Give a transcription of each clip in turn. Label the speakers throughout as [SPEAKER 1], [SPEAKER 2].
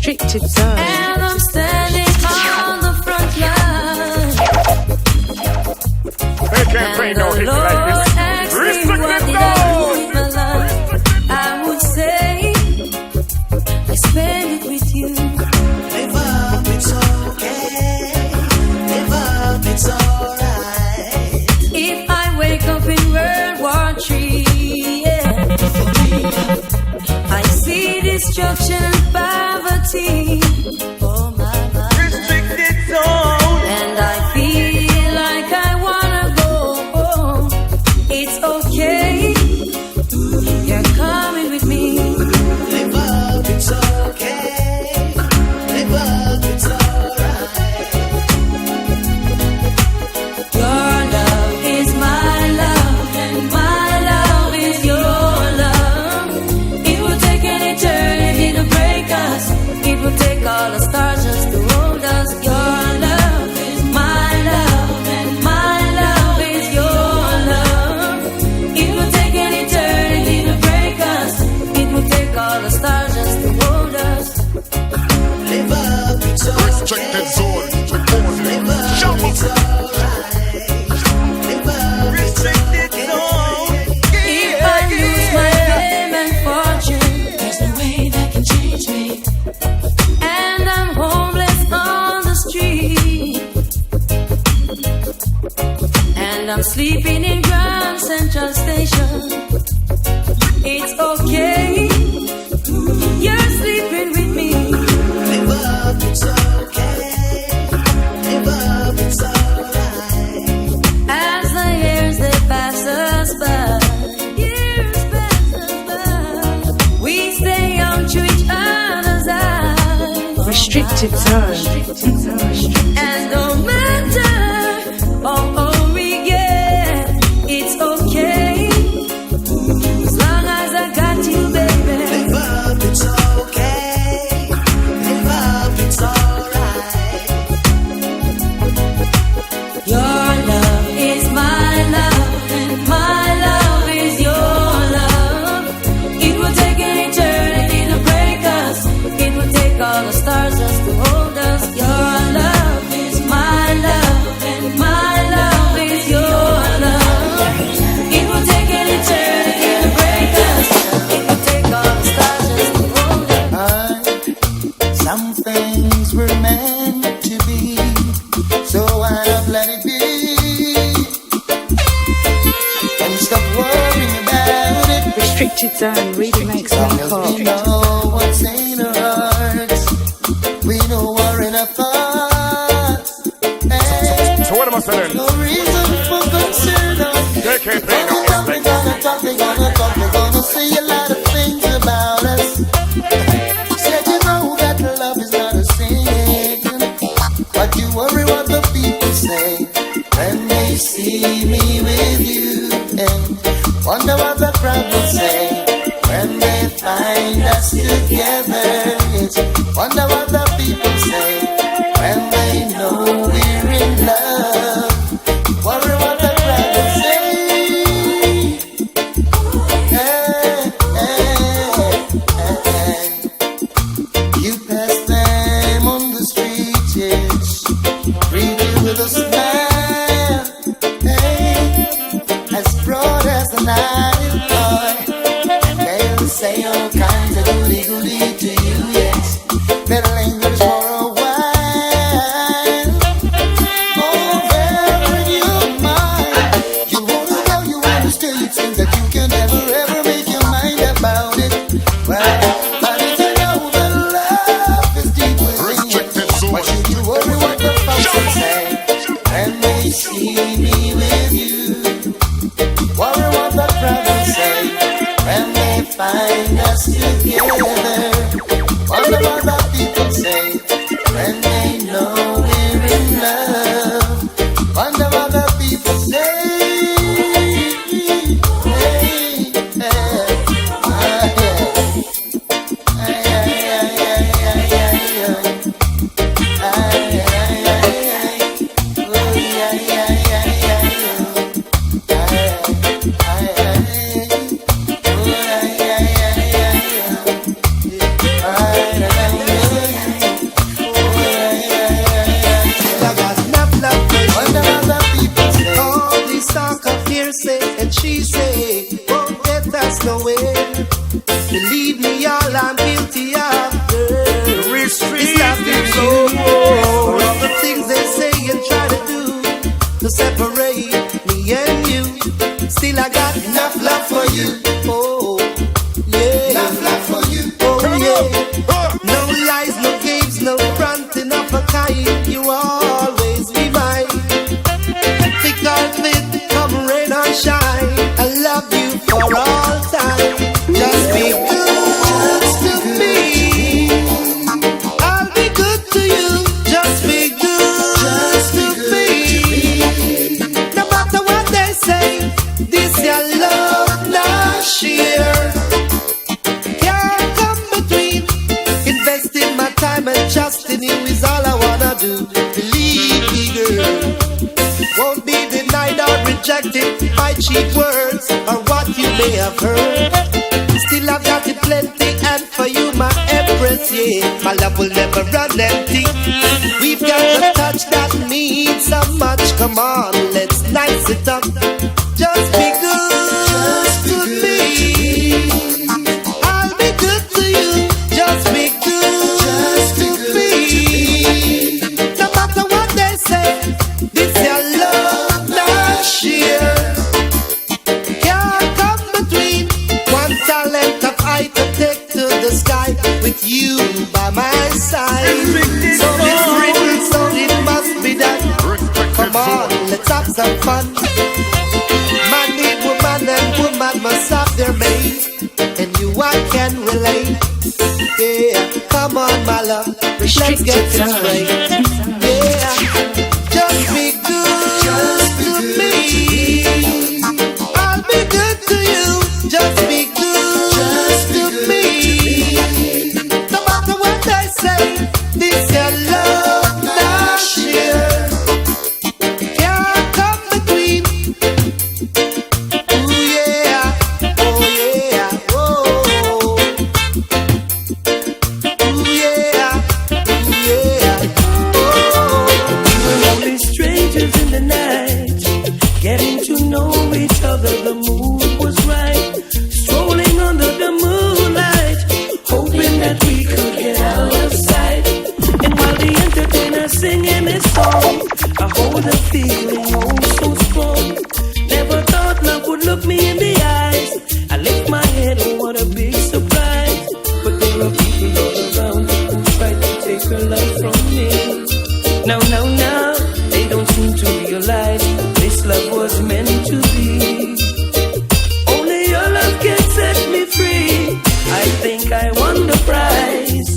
[SPEAKER 1] Restricted zone.
[SPEAKER 2] And I'm standing on the front line.
[SPEAKER 3] They can't play no hits like this. Restricted zone.
[SPEAKER 2] I would say I spend it with you.
[SPEAKER 4] Live up, it's okay. Live up, it's alright.
[SPEAKER 2] If I wake up in World War III, yeah, I see destruction and poverty. Oh my.
[SPEAKER 4] Restricted zone.
[SPEAKER 2] And I feel like I wanna go. It's okay. You're coming with me.
[SPEAKER 4] Live up, it's okay. Live up, it's alright.
[SPEAKER 2] Your love is my love, and my love is your love. It will take an eternity to break us. It will take all the stars just to hold us. Your love is my love, and my love is your love. It will take an eternity to break us. It will take all the stars just to hold us.
[SPEAKER 4] Live up, it's okay.
[SPEAKER 3] Restricted zone.
[SPEAKER 4] Live up, it's alright. Live up, restricted zone.
[SPEAKER 2] If I lose my fame and fortune, there's no way that can change me. And I'm homeless on the street, and I'm sleeping in Grand Central Station. It's okay, you're sleeping with me.
[SPEAKER 4] Live up, it's okay. Live up, it's alright.
[SPEAKER 2] As the years they pass us by, we stay on to each other's eyes.
[SPEAKER 1] Restricted zone.
[SPEAKER 2] And no matter all we get, it's okay. As long as I got you, baby.
[SPEAKER 4] Live up, it's okay. Live up, it's alright.
[SPEAKER 2] Your love is my love, and my love is your love. It will take an eternity to break us. It will take all the stars just to hold us. Your love is my love, and my love is your love. It will take an eternity to break us. It will take all the stars just to hold us.
[SPEAKER 5] Some things were meant to be, so why not let it be? And stop worrying about it.
[SPEAKER 1] Restricted zone really makes me
[SPEAKER 5] Long as we
[SPEAKER 1] hot.
[SPEAKER 5] know what's in our hearts, we know we're in a thought. Hey,
[SPEAKER 3] So what am I saying?
[SPEAKER 5] no reason for concern.
[SPEAKER 3] They can't play no hits like this.
[SPEAKER 5] We're gonna say a lot of things about us. Said you know that love is not a sin, but you worry what the people say when they see me with you, and wonder what the crowd will say when they find us together. Yes, wonder what the people say when they know we're in love. Worry what the crowd will say. Hey, hey, hey. You pass them on the street, yes, greet you with a smile. Hey, as broad as the night, boy, they'll say all kinds of goody to you, yes. They'll linger for a while. nowhere. Believe me, all I'm guilty of, girl.
[SPEAKER 3] Restricted
[SPEAKER 5] so for all the things they say and try to do to separate me and you. Still I got enough love for you. Oh, yeah. Enough love for you. Oh, yeah. No lies, no games, no fronting of a kind. You always be mine. Thick or thin, come rain or shine, I love you for all time. Just be good to me. I'll be good to you. Just be good to me. No matter what they say, this your love not share. Can't come between. Investing my time and trust in you is all I wanna do. Believe me, girl. Won't be denied or rejected by cheap words or what you may have heard. Still I've got it plenty, and for you my empress, yeah. My love will never run empty. We've got a touch that means so much. Come on, let's nice it up. Just be good to me. I'll be good to you. Just be good to me. No matter what they say, this your love not share. Can't come between. One talent of I to take to the sky with you by my side. So it's written, so it must be done. Come on, let's have some fun. Man need woman and woman must have their mate. And you I can relate. Yeah, come on my love, let's get this right. Yeah, just be good to me. I'll be good to you. Just be good to me. No matter what they say, this your love not share. Can't come between. Ooh yeah, oh yeah, oh. Ooh yeah, oh.
[SPEAKER 6] We're only strangers in the night, getting to know each other. The mood was right, strolling under the moonlight, hoping that we could get out of sight. And while the entertainer's singing his song, I hold a feeling oh so strong. Never thought love would look me in the eyes. I lift my head, oh what a big surprise. But there are people all around who try to take her love from me. No, they don't seem to realize this love was meant to be. Only your love can set me free. I think I won the prize.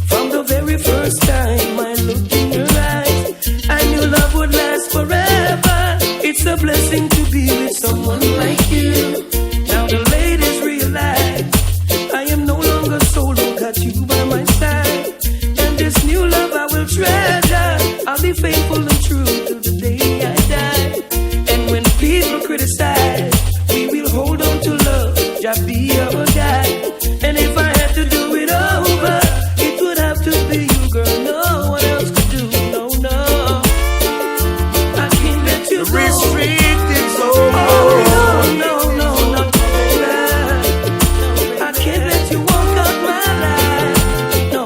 [SPEAKER 6] From the very first time I looked in your eyes, I knew love would last forever. It's a blessing to be with someone like you. Now the ladies realize I am no longer solo, got you by my side. And this new love I will treasure. I'll be faithful and true till the day I die. And when people criticize, we will hold on to love, just be our guide. And if I had to do it over, it would have to be you, girl. No one else could do. No, I can't let you go.
[SPEAKER 3] Restricted so
[SPEAKER 6] No. I can't let you walk out my life. No.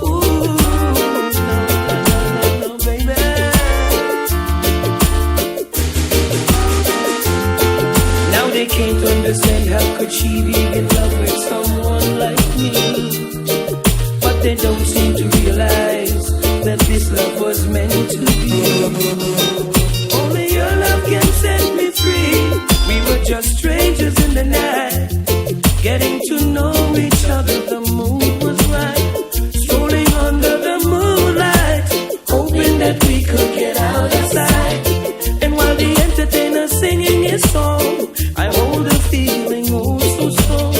[SPEAKER 6] Ooh, no, baby. Now they can't understand how could she be in love with someone like me. But they don't seem to realize that this love was meant to be. Only your love can set me free. We were just strangers in the night, getting to know each other. The mood was right, strolling under the moonlight, hoping that we could get out of sight. And while the entertainer's singing his song, I hold a feeling oh so strong.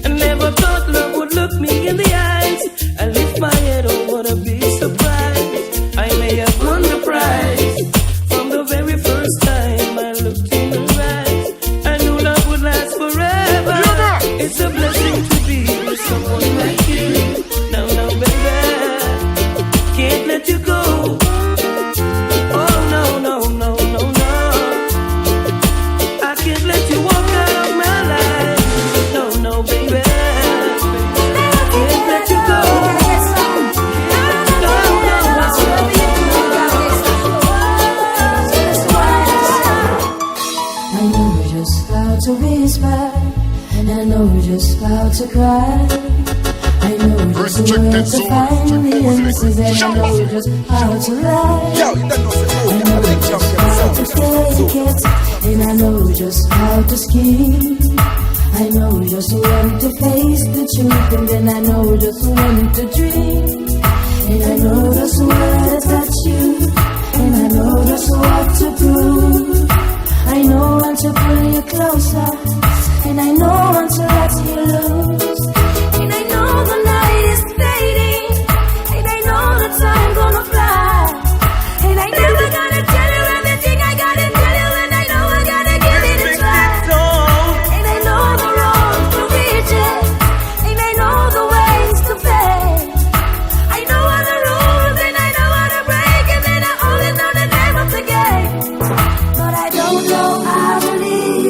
[SPEAKER 6] And never thought
[SPEAKER 2] just how to whisper, and I know just how to cry. I know just where to find the answers, and I know just how to lie.
[SPEAKER 7] Yo, you don't know
[SPEAKER 2] I know just how to fake it, and I know just how to scheme. I know just when to face the truth, and then I know just when to dream. And I know just where to touch you, and I know just what to prove. I know when to pull you closer, and I know when to let you loose. And I know the night is fading, and I know the time gonna fly. And I never gonna tell you everything I gotta tell you, and I know I gotta give it a try. And I know the road to reach it, and I know the ways to fail. I know all the rules, and I know how to break, and then I only know the name of the game. But I don't know how to leave.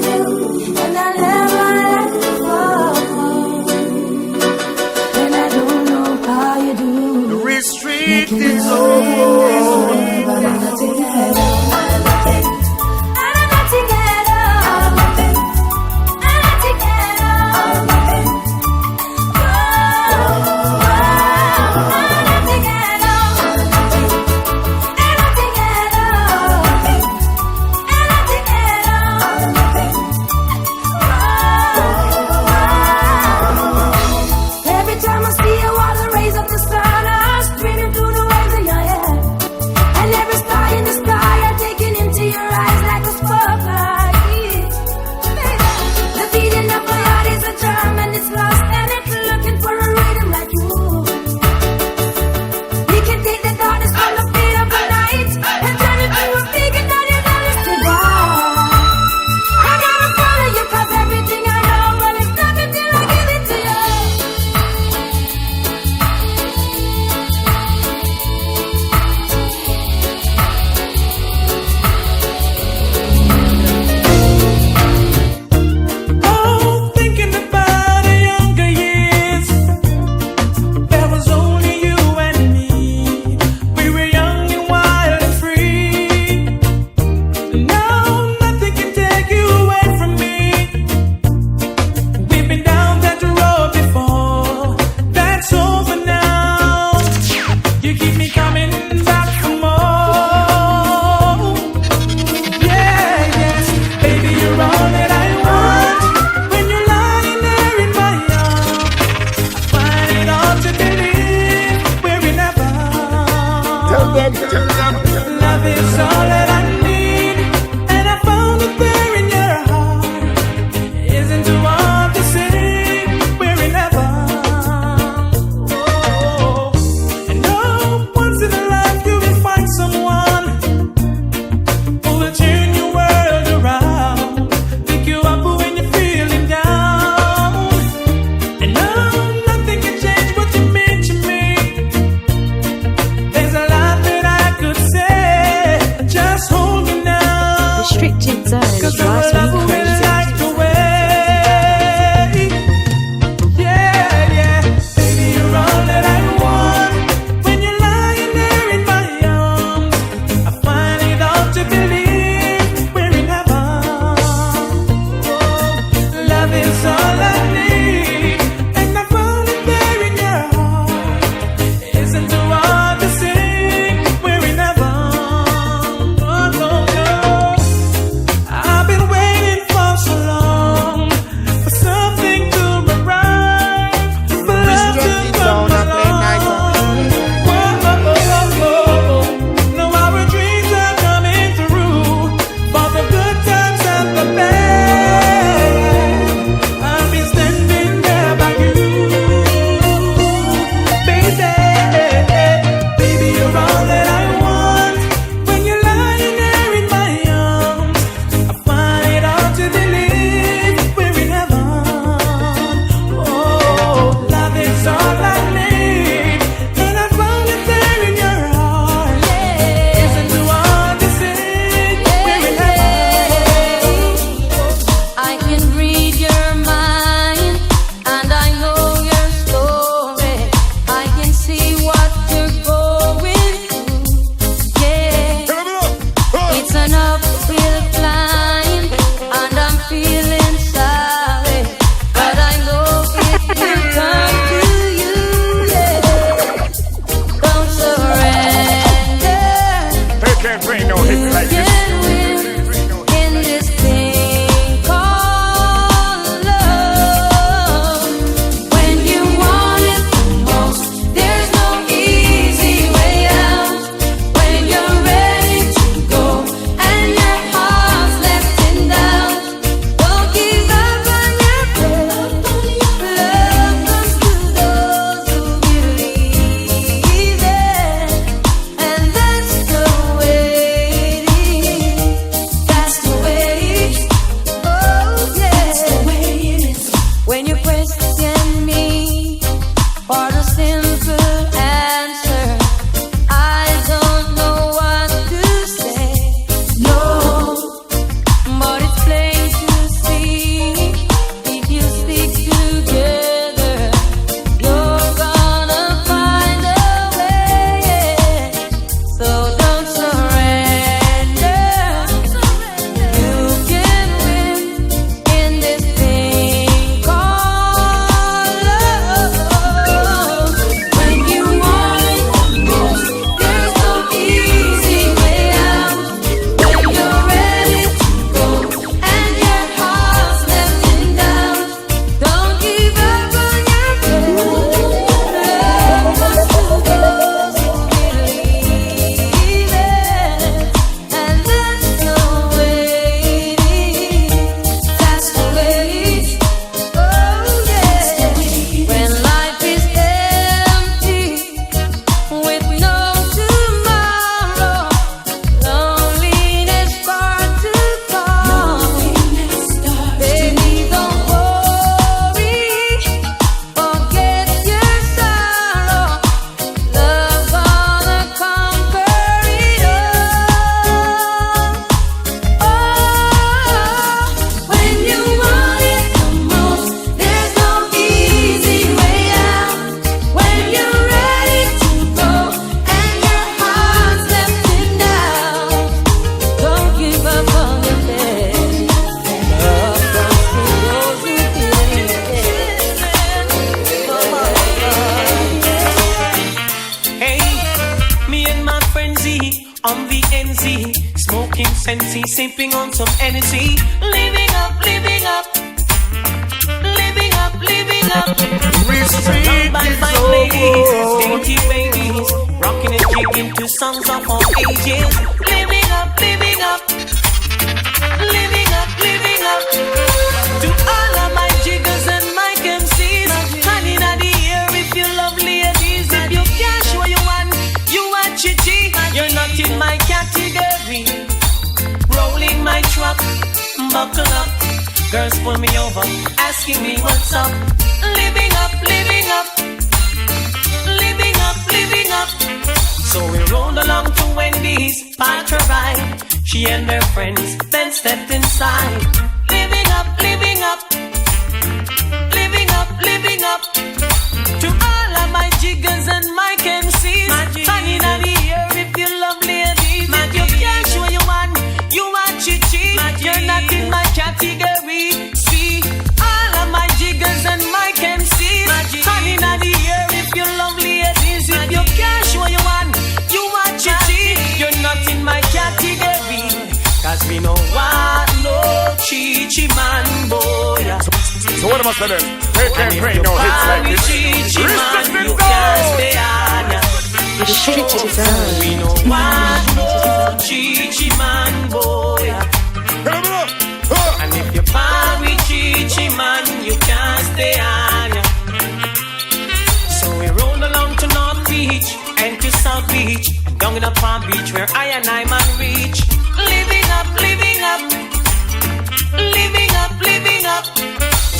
[SPEAKER 6] Hennessy, sipping on some Hennessy. Living up, living up. Living up, living up. Surrounded by fine ladies, dainty babies, rocking and jigging to songs of all ages. Living up, living up. Living up, living up. To all of my jiggers and my MCs, honey in the air if you love ladies. If you cash what you want chichi. You're not in my category. Rolling my truck, buckle up. Girls pull me over, asking me what's up. Living up, living up. Living up, living up. So we rolled along to Wendy's, parked her ride. She and her friends then stepped inside. Living up, living up. Living up, living up. To all of my jiggers and my MCs, honey in the air if you love ladies. If you can't show you want chichi. You're not in my category. See, all of my jiggers and my MCs, honey in the air if you love ladies. If you can't show you want chichi. You're not in my category. Cause we know what no chichi man boy.
[SPEAKER 3] So what am I saying? They can't play no hits like this. Restricted zone!
[SPEAKER 1] Restricted zone.
[SPEAKER 6] We know what no chichi man boy. And if you buy with chichi man, you can't stay on. So we roll along to North Beach and to South Beach and down in the Palm Beach where I and I man reach. Living up, living up. Living up, living up.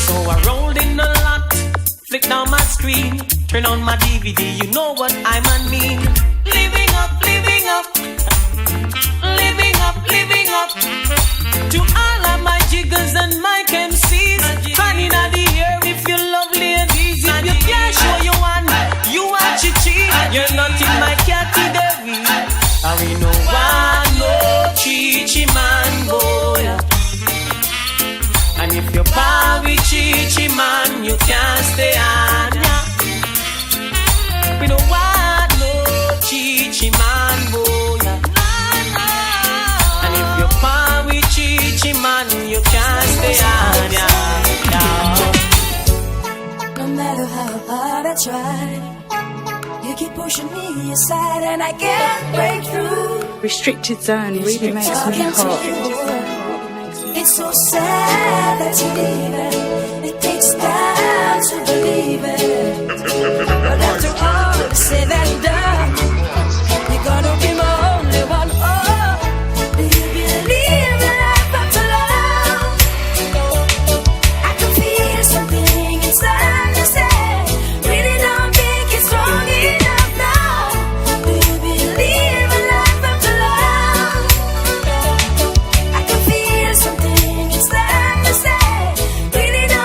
[SPEAKER 6] So I rolled in the lot, flick down my screen, turn on my DVD, you know what I man mean. Living up, living up. Living up, living up. To all of my jiggers and my MCs, honey in the air if you love ladies. If you can't show you want chichi. You're not in my category. And we know why no chichi man boy. And if you buy with chichi man, you can't stay on. We don't want no chichi man boy. And if you buy with chichi man, you can't stay on.
[SPEAKER 2] No matter how hard I try, you keep pushing me aside and I can't break through.
[SPEAKER 1] Restricted zone really makes me hot.
[SPEAKER 2] It's so sad that you're leaving. It takes time to believe it. But after all said and done, you're gonna be my only one. Oh, do you believe in life after love? I can feel something inside me say, really don't think it's strong enough now. Do you believe in life after love? I can feel something inside me say, really don't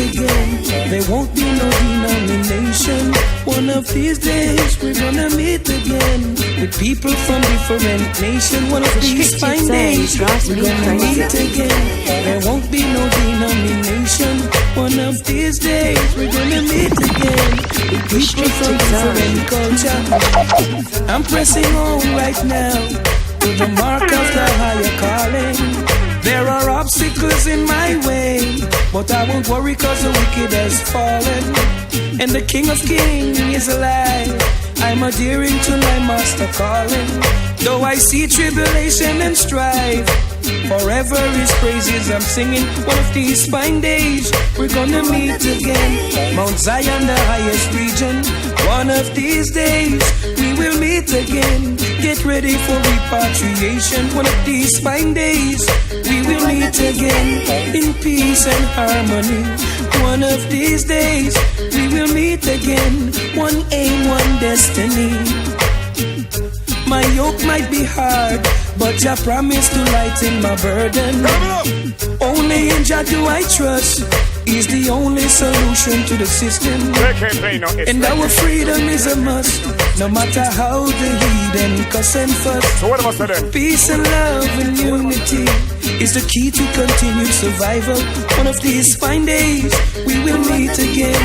[SPEAKER 6] again. There won't be no denomination. One of these days we're gonna meet again with people from different nations. One of these fine days we're gonna meet again. There won't be no denomination. One of these days we're gonna meet again with people from different culture. I'm pressing on right now to the mark of the higher calling. There are obstacles in my way, but I won't worry cause the wicked has fallen. And the King of Kings is alive. I'm adhering to my master calling. Though I see tribulation and strife, forever his praises I'm singing. One of these fine days we're gonna meet again. Mount Zion, the highest region. One of these days we will meet again. Get ready for repatriation. One of these fine days we will meet again in peace and harmony. One of these days we will meet again. One aim, one destiny. My yoke might be hard, but Jah promised to lighten my burden. Only in Jah do I trust. He's the only solution to the system. And our freedom is a must, no matter how the heathen cuss and fuss.
[SPEAKER 3] So what about them?
[SPEAKER 6] Peace and love and unity is the key to continued survival. One of these fine days we will meet again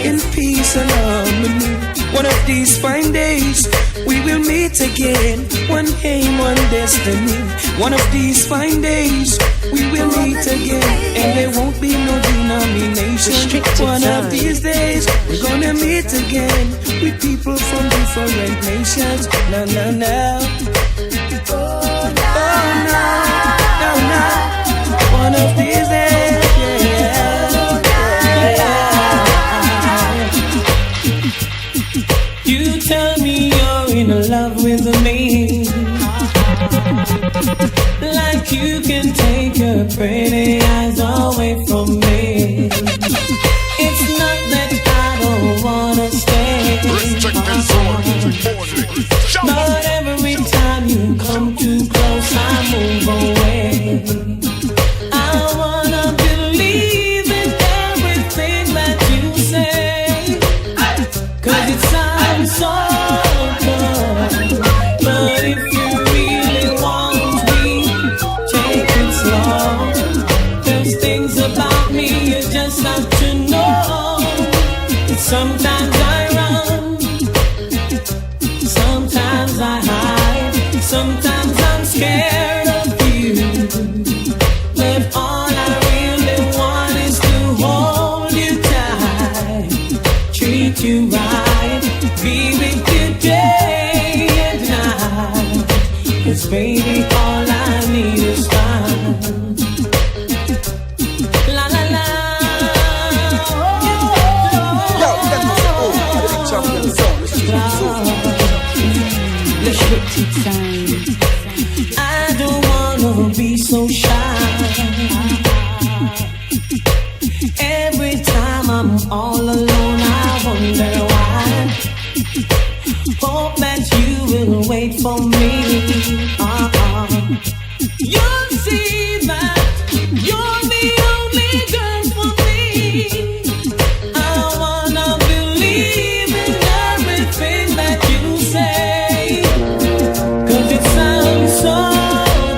[SPEAKER 6] in peace and harmony. One of these fine days we will meet again. One aim, one destiny. One of these fine days we will meet again, and there won't be no denomination. One of these days we're gonna meet again with people from different nations. Na na na. Oh no, no, no. One of these days, You tell me you're in love with me, like you can take your pretty eyes away from me. It's not that I don't wanna stay, but every time you come too close I move away. I wanna believe in everything that you say, cause it sounds so good. But if you really want me, take it slow. There's things about me you just have to know. Sometimes I run, sometimes I hide, sometimes I'm scared of you. But all I really want is to hold you tight, treat you right, be with you day and night. 'Cause baby, all I need is time. La la la. I don't wanna be so shy. Every time I'm all alone, I wonder why. Hope that you will wait for me. You'll see that you're the only girl for me. I wanna believe in everything that you say, 'cause it sounds so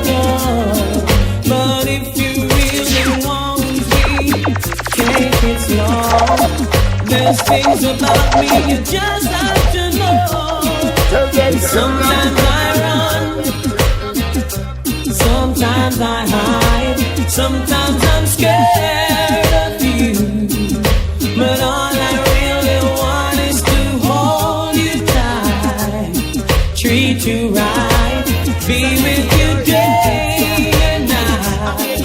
[SPEAKER 6] good. But if you really want me, take it slow. There's things about me you just have to know. Sometimes I run, sometimes I hide, sometimes I'm scared of you. But all I really want is to hold you tight, treat you right, be with you day and night.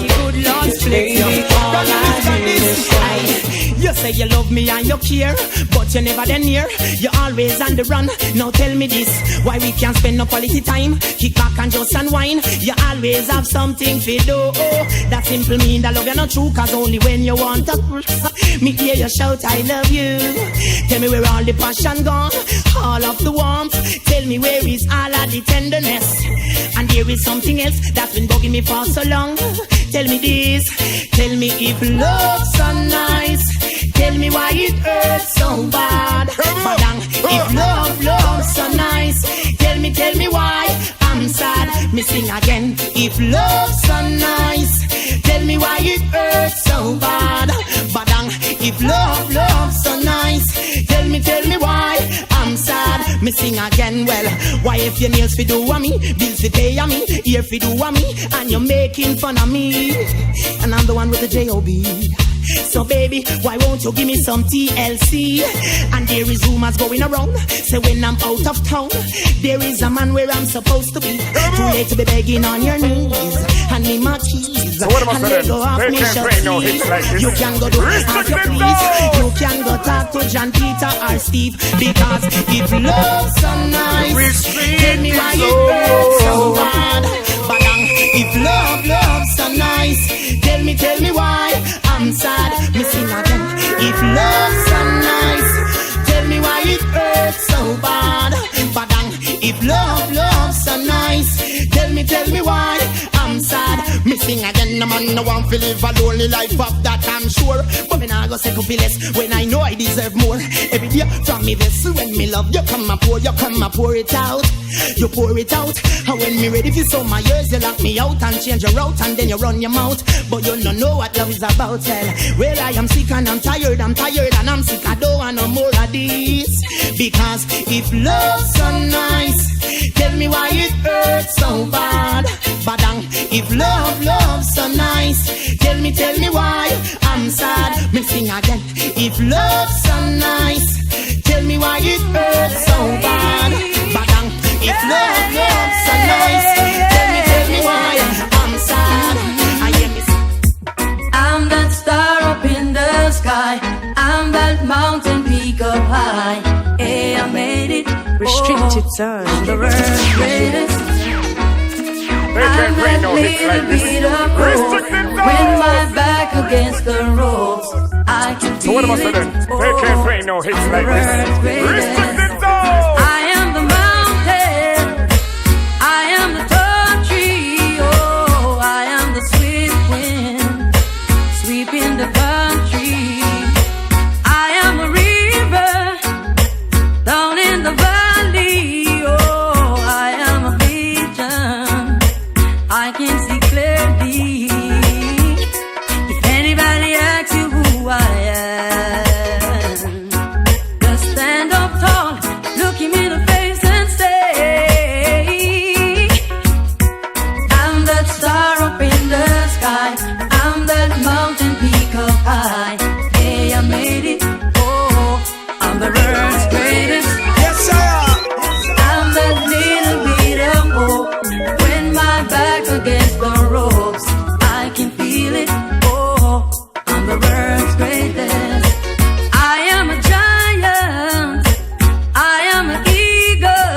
[SPEAKER 6] Baby, all I need is time.
[SPEAKER 7] You say you love me and you care, but you never then near. You're always on the run. Now tell me this, why we can't spend no quality time? Kick back and just unwind. You always have something to do. That simple mean that love you're not true, 'cause only when you want to me hear you shout I love you. Tell me where all the passion gone, all of the warmth. Tell me where is all of the tenderness. And there is something else that's been bugging me for so long. Tell me this, tell me if love's so nice, Tell me why it hurts so bad. Badang, if love's so nice. Tell me why I'm sad. Me sing again. If love's so nice. Tell me why it hurts so bad. Badang, if love's so nice. Tell me why I'm sad. Me sing again. Well, why if your nails fi do a me, bills fi pay a me, ear fi do a me, and you're making fun of me, and I'm the one with the J.O.B. So baby, why won't you give me some TLC? And there is rumors going around, say when I'm out of town, there is a man where I'm supposed to be. Too late to be begging on your knees, hand me my keys,
[SPEAKER 3] So what am I
[SPEAKER 7] and
[SPEAKER 3] saying?
[SPEAKER 7] let go of
[SPEAKER 3] They
[SPEAKER 7] me
[SPEAKER 3] can't
[SPEAKER 7] shirt
[SPEAKER 3] play no
[SPEAKER 7] sleeve.
[SPEAKER 3] hits like this.
[SPEAKER 7] You can go do as you
[SPEAKER 3] Restrict
[SPEAKER 7] please.
[SPEAKER 3] it
[SPEAKER 7] You can go talk to John Peter or Steve, because if love's so nice, tell me why it hurts so bad. Badang, if love's so nice, tell me why I'm sad. Me sing again. If love's so nice, tell me why it hurts so bad. Badang, if love's so nice, tell me why I'm sad. Me sing again. No man no want to live a lonely life of that I'm sure. But me nah go second feel less when I know I deserve more. Every day from me vessel when me love you come and pour it out. You pour it out. And when me ready for some my years, you lock me out and change your route and then you run your mouth. But you don't know what love is about. Well, I am sick and I'm tired and I'm sick. I don't want no more of this. Because if love's so nice, tell me why it hurts so bad. Badang, if love's so nice, tell me why I'm sad. Me sing again. If love's so nice, tell me why it hurts so bad. Badang, if love's so nice, tell me why I'm sad. I hear me.
[SPEAKER 2] I'm that star up in the sky. I'm that mountain peak up high. Hey, I made it.
[SPEAKER 1] Restricted
[SPEAKER 2] Oh,
[SPEAKER 1] zone.
[SPEAKER 2] I'm the world's greatest.
[SPEAKER 3] They can't play no hits like this. Restricted
[SPEAKER 2] When
[SPEAKER 3] zone.
[SPEAKER 2] my back against the ropes, I can
[SPEAKER 3] So what am I
[SPEAKER 2] feel
[SPEAKER 3] saying?
[SPEAKER 2] it.
[SPEAKER 3] They can't play no hits like this. Restricted zone.
[SPEAKER 2] I am the mountain. I am the tall tree. Oh, I am the sweet wind sweeping the country. I am a river down in the valley. Oh, I am a vision. I can see clearly. If anybody asks you who I am, just stand up tall, look him in the face and say, I'm that star up in the sky. I'm that mountain peak up high. Hey, I made it. Oh, I'm the world's greatest.
[SPEAKER 6] Yes, sir.
[SPEAKER 2] I'm that little bit of hope. When my back against the ropes, I can feel it. Oh, I'm the world's greatest. I am a giant. I am an eagle.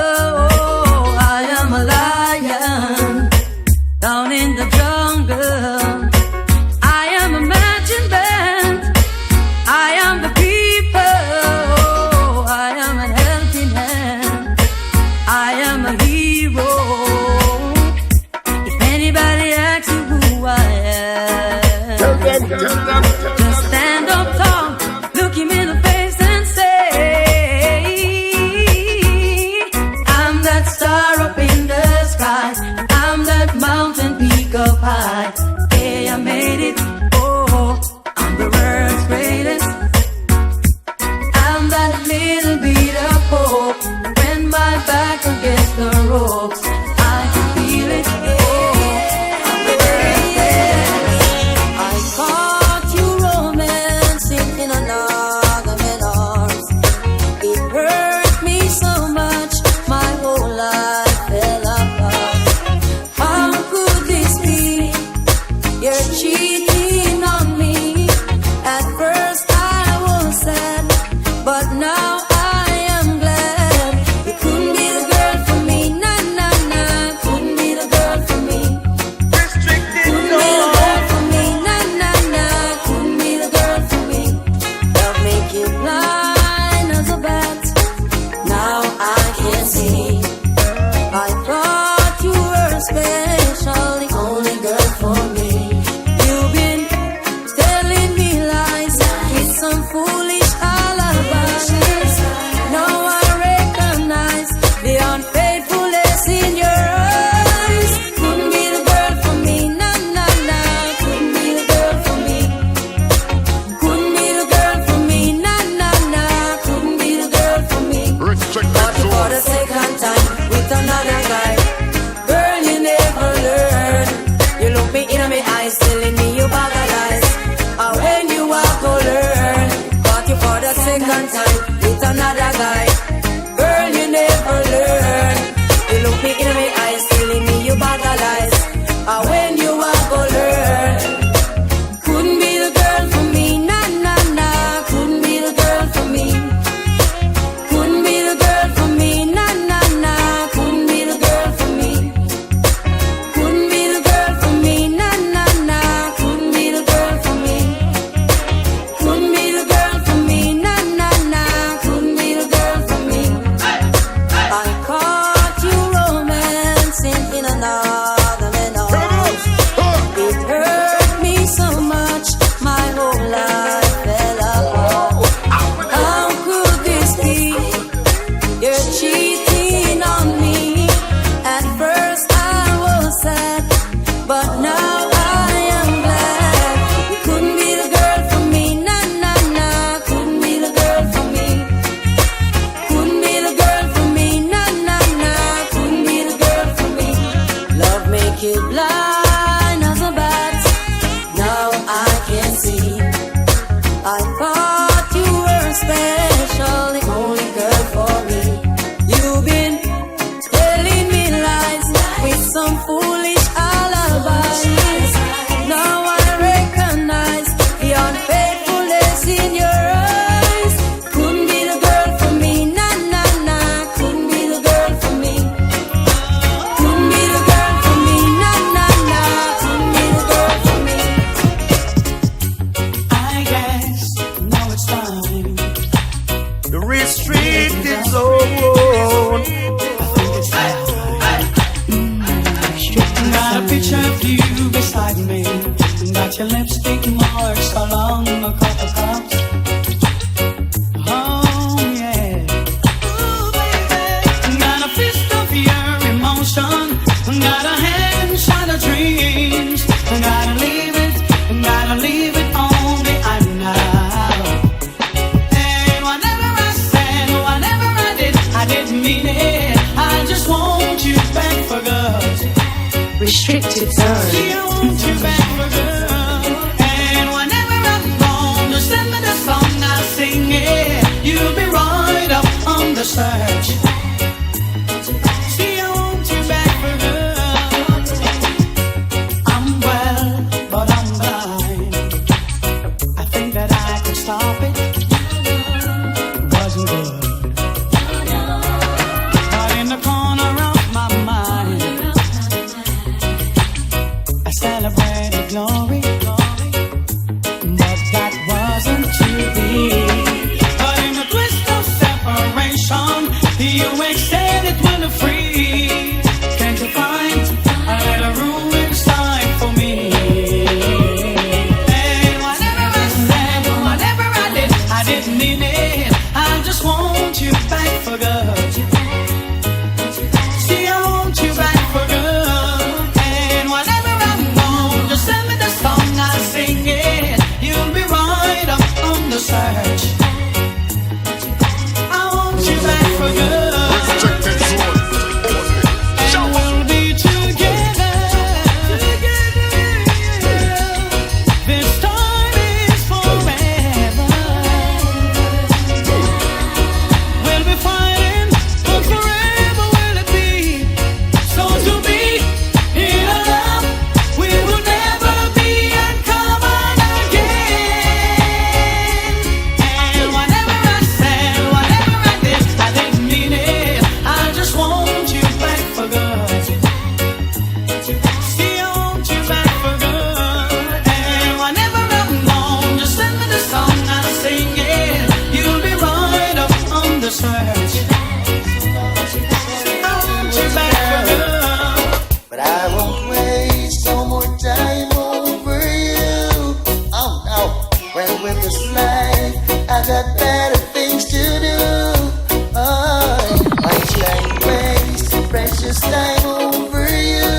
[SPEAKER 2] Oh, I am a lion down in the jungle. I am a marching band. I am the people. Oh, I am an helping hand. I am a hero. If anybody asks you who I am, just stand up tall, look him in the face and say, I'm that star up in the sky. I'm that mountain peak up high. Hey, I made it. Oh, I'm the world's greatest. I'm that little bit of hope. When my back against the ropes, I can feel it. Oh, I'm the world's greatest. I caught you romancing in another man's arms. It hurt me so much, my whole life fell apart. How could this be? but now I am glad. You couldn't be the girl for me, nah, nah, nah. Couldn't be the girl for me. Couldn't be the girl for me, nah, nah, nah. Couldn't be the girl for me. Love make you blind as a bat. Now I can see. I thought you were special, the only girl for me. You've been telling me lies with some foolish alibis. Now I recognize the unfaithfulness in your eyes. Couldn't be the girl for me, nah, nah, nah. Couldn't be the girl for me. Couldn't be the girl for me, nah, nah, nah. Couldn't be the girl for me.
[SPEAKER 6] I guess now it's time.
[SPEAKER 3] The restricted zone.
[SPEAKER 6] Got a picture of you beside me. Got your lipstick marks along a couple cups. Oh yeah. Ooh, baby. Got a fist of your emotion. Got a handshot of dreams. Gotta leave it on behind now. And whatever I said, whatever I did, I didn't mean it. I just want you back for good.
[SPEAKER 1] Restricted zone.
[SPEAKER 6] See, I want you back for good. And whenever I'm gone, just send me the song, I'll sing it. You'll be right up on the search. See, I want you back for good. I'm well, but I'm blind. I think that I could stop it. Wasn't good. But in the corner of my mind, I celebrated glory, but that wasn't to be. But in the twist of separation, you extended when the free. Can't you find a little room inside for me? And whatever I said, whatever I did, I didn't mean it. I just want you back for good. See, I want you back for good. And whenever I'm gone, just send me the song, I'll sing it. You'll be right up on the search. I want you back for good.
[SPEAKER 3] Restricted zone.
[SPEAKER 6] And we'll be together. This time is forever. We'll be fighting, but forever will it be. So to be in a love, we will never be uncommon again. And whatever I said, whatever I did, I didn't mean it. I just want you back for good. See, I want you back for good. And whenever I'm gone, just send me the song, I'll sing it. You'll be right up on the search. I want you back for good.
[SPEAKER 5] But I won't waste no more time over you. Oh no, when with this life, I got better things to do. Oh, why should I waste precious time over you?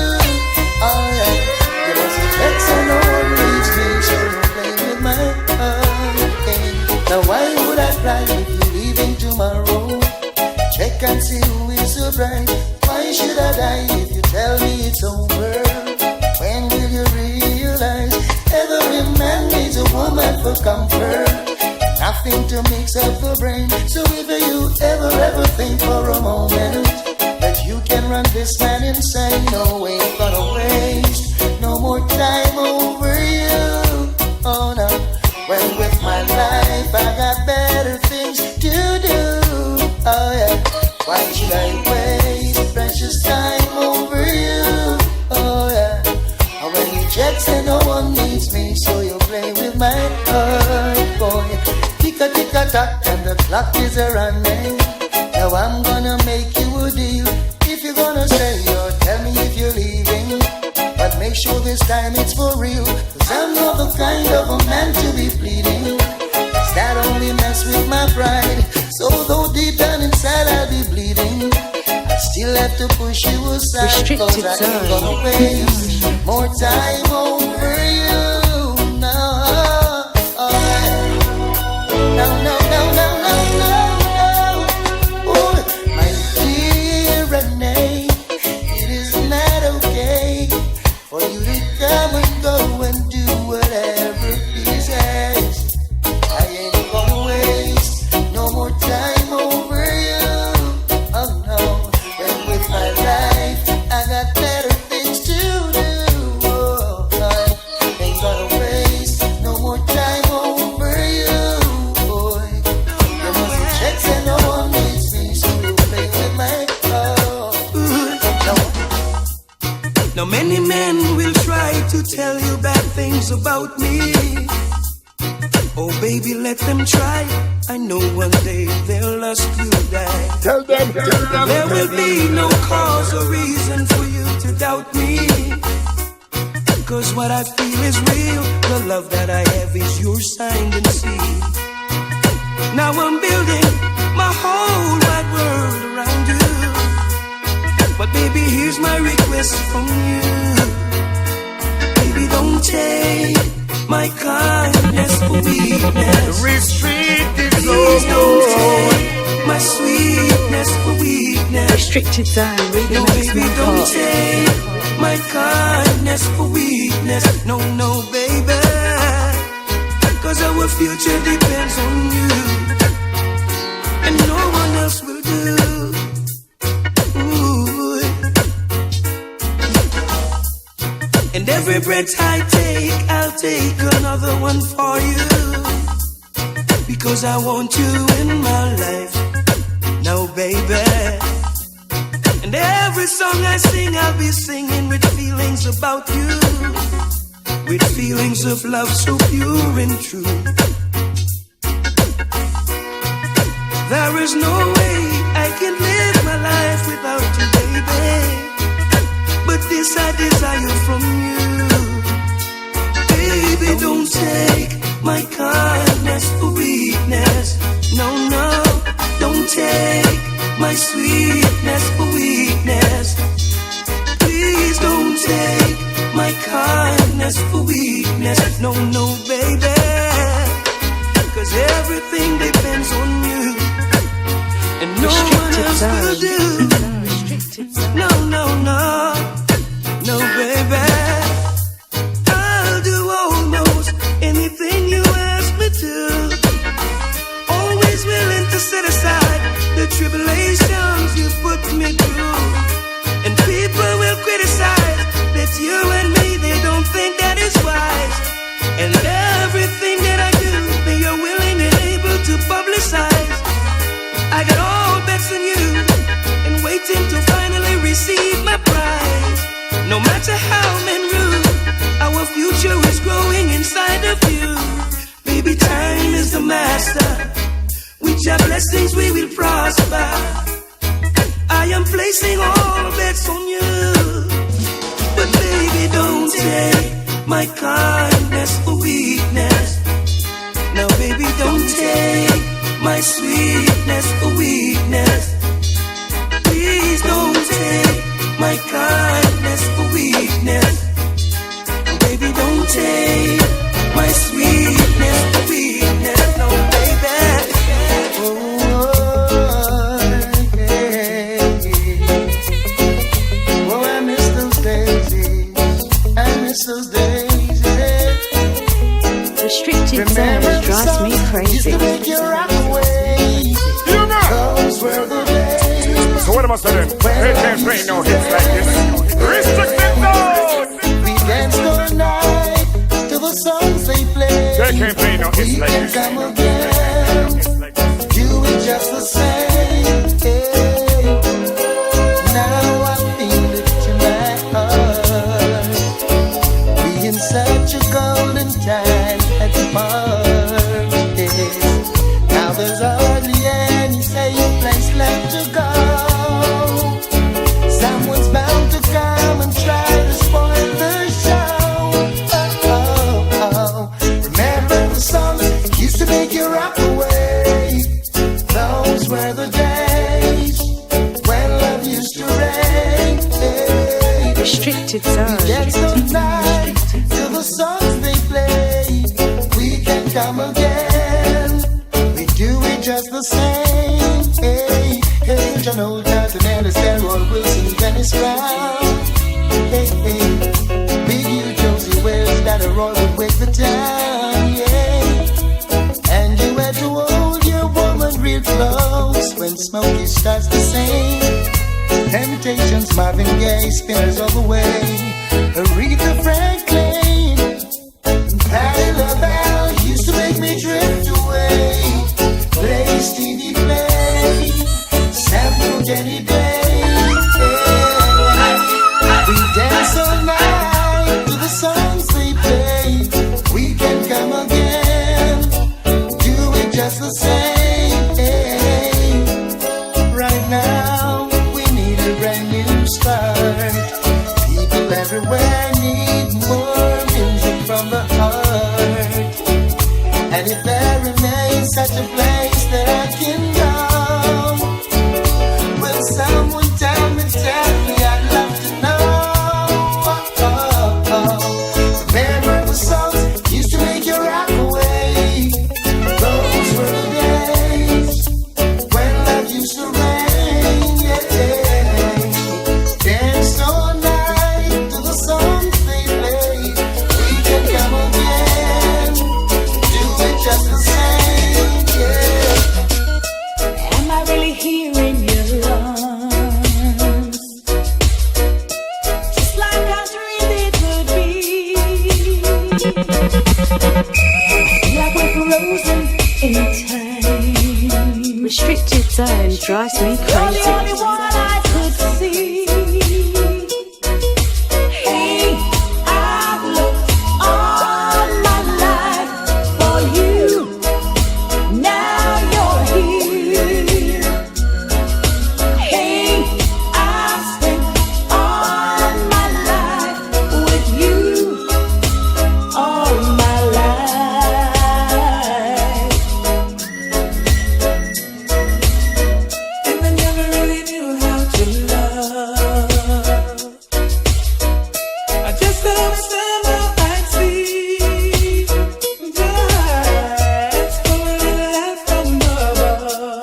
[SPEAKER 5] Alright, give us a text and no one reach me, so don't play with my heart. Hey, now why would I cry if you're leaving tomorrow? Check and see who is so bright. Why should I die if you tell me it's over? When will you realize every man needs a woman for comfort? Nothing to mix up the brain. So if you ever think for a moment that you can run this man insane, no, ain't gonna waste no more time over you. Oh no, when with my life I got better things to do. Oh yeah, why should I waste precious time over you? Oh yeah, and when you check say no one needs me, so you play with my heart, boy. Tick-a-tick-a-tock and the clock is a-running. Now I'm gonna make you a deal. If you're gonna stay or tell me if you're leaving, but make sure this time it's for real. 'Cause I'm not the kind of a man to be pleading. That only mess with my pride. So though deep down inside I'll be bleeding, I still have to push you aside. 'Cause I ain't gonna waste more more time over you. No, no, no, no, no, no, no. Oh, my dear Renee, it is not okay for you to come and go and do whatever pleases. I ain't gonna waste no more time over you. Oh no, and with my life I got better things to do. Oh, I ain't gonna waste no more time over you, boy. There must be checks and no one needs me, so you play with my heart.
[SPEAKER 6] Now many men will try to tell you bad things about me. Oh baby, let them try. I know one day their lust will die.
[SPEAKER 3] Tell them.
[SPEAKER 6] There will be no cause or reason for you to doubt me. Cause what I feel is real. The love that I have is yours, signed and sealed. Now I'm building my whole wide world around you. But baby, here's my request from you. Baby, don't take my kindness for weakness.
[SPEAKER 3] Restricted
[SPEAKER 6] Please don't
[SPEAKER 3] zone.
[SPEAKER 6] take my sweetness for weakness.
[SPEAKER 1] Restricted zone, read
[SPEAKER 6] No,
[SPEAKER 1] the next
[SPEAKER 6] baby,
[SPEAKER 1] one.
[SPEAKER 6] don't take my kindness for weakness. No, no, baby. Cause our future depends on you. And no one else will do. Ooh. And every breath I take, I'll take another one for you. Because I want you in my life. Now, baby. And every song I sing, I'll be singing with feelings about you. With feelings of love so pure and true. There is no way I can live my life without you, baby. But this I desire from you. Baby, don't take my kindness for weakness. No, no, don't take my sweetness for weakness. Please don't take my kindness for weakness. No, no, baby. Cause everything depends on you. And no one else will do. No, no, no. No, baby. I'll do almost anything you ask me to. Always willing to set aside the tribulations you put me through. And people will criticize that you and me, they don't think that is wise. And everything that I do, they are willing and able to publicize. I got all bets on you and waiting to finally receive my prize. No matter how men rule, our future is growing inside of you. Baby, time is the master. With your blessings we will prosper. I am placing all bets on you. But baby, don't take my kindness for weakness. Now baby, don't take my sweetness for weakness. Please don't take my kindness for weakness. Baby, don't take my sweetness for weakness. No, baby.
[SPEAKER 5] I miss those days. I miss those days.
[SPEAKER 1] Restricted zone drives me crazy.
[SPEAKER 5] Used to make you rock away. Those were the days.
[SPEAKER 3] So what am I saying? Hey, can't play no hits like this. Restricted zone.
[SPEAKER 5] We danced all night to the songs they play.
[SPEAKER 3] They can't play no hits
[SPEAKER 5] We
[SPEAKER 3] like
[SPEAKER 5] can
[SPEAKER 3] this.
[SPEAKER 5] come again, do it just the same. Hey. Now I feel it in my heart. Being such a golden time at the party. Now there's hardly any safe place left to go. Someone's bound to come and try to spoil the show. Oh, oh, oh. Remember the songs that used to make you rock away. Those were the days when love used to reign. Hey.
[SPEAKER 1] Restricted zone.
[SPEAKER 5] Yes, those nights. this round. Hey, hey. Big you, Josie Wells, that a roy would wake the town, yeah. And you had to hold your woman real close when Smokey starts to sing. Temptations, Marvin Gaye, Spinners all the way. Aretha Franklin, Patti LaBelle used to make me drift away. Play Stevie Play, sample Jenny Day. Yeah. We dance all night to the songs they play. We can come again, do it just the same. Right now we need a brand new start. People everywhere need more music from the heart. And if there remains such a place that I can go, will someone tell me, I'd love to know. Remember the songs used to make you rock away. Those were the days when love used to rain, yeah. Dance all night to the songs they play. We can come again, do it just the same, yeah.
[SPEAKER 2] Am I really hearing your lungs? Just like I dreamed it would be. Like we're frozen in time.
[SPEAKER 1] Restricted zone drives me
[SPEAKER 2] You're the only
[SPEAKER 1] crazy.
[SPEAKER 2] one I could see. Hey, I've looked all my life for you. Now you're here. Hey, I've spent all my life with you. All my life.
[SPEAKER 6] And I never really knew how to love. I just love summer I'd see. Just for a little life from above.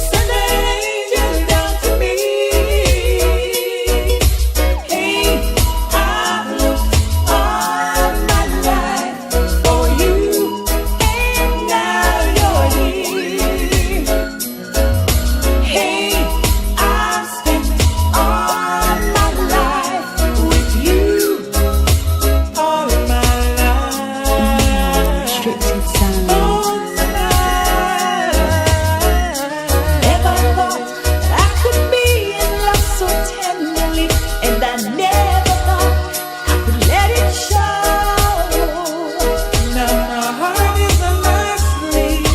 [SPEAKER 6] Send an angel down to me.
[SPEAKER 2] Hey, I've looked all my life for you, and now you're here. Hey, I've spent all my life with you.
[SPEAKER 6] All of my life.
[SPEAKER 1] Restricted zone.
[SPEAKER 6] All my life.
[SPEAKER 2] Never thought I could be in love so tenderly, and I never thought I could let it show.
[SPEAKER 6] Now my heart is a asleep.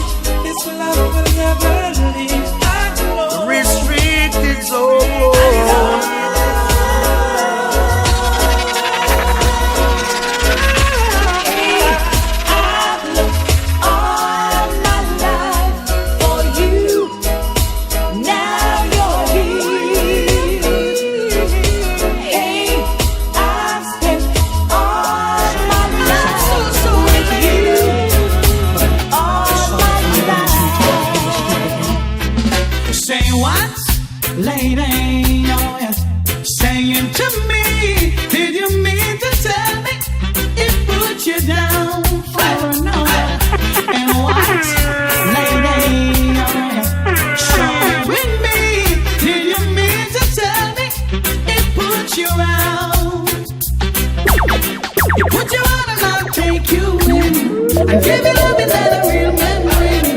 [SPEAKER 6] This love will never leave. I know.
[SPEAKER 3] Restricted zone.
[SPEAKER 2] I've looked all my life for you. Now you're here. Hey, I've spent all my life with you. All my life.
[SPEAKER 7] Say what, lady? Oh, yeah. Saying to me, did you mean to tell me it put you down for another? And what, lady? Oh, yeah. Showing me, did you mean to tell me it put you out? It put you out and I'll take you in and give you loving that a real man bring.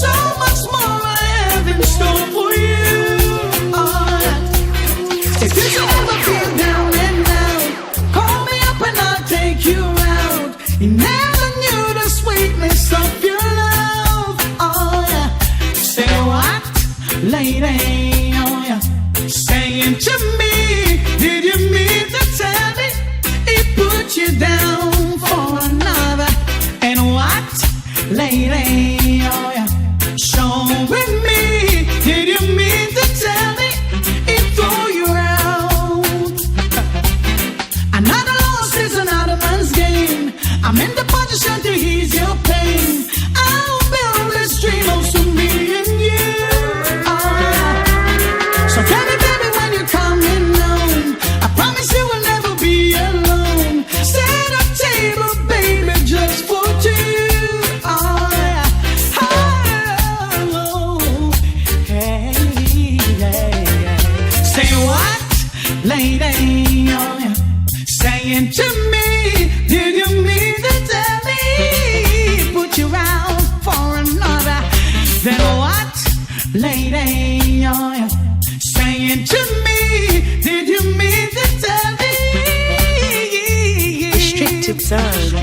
[SPEAKER 7] So much more I have in store for you. If you should ever feel down and out, call me up and I'll take you out. You never knew the sweetness of your love. Oh yeah. Say what, lady? Oh yeah. Saying to me, did you mean to tell me it put you down for another? And what,
[SPEAKER 8] saying to me, did you mean to tell me, put you out for another? Then what, lady, you're saying to me, did you mean to tell me?
[SPEAKER 1] Restricted zone.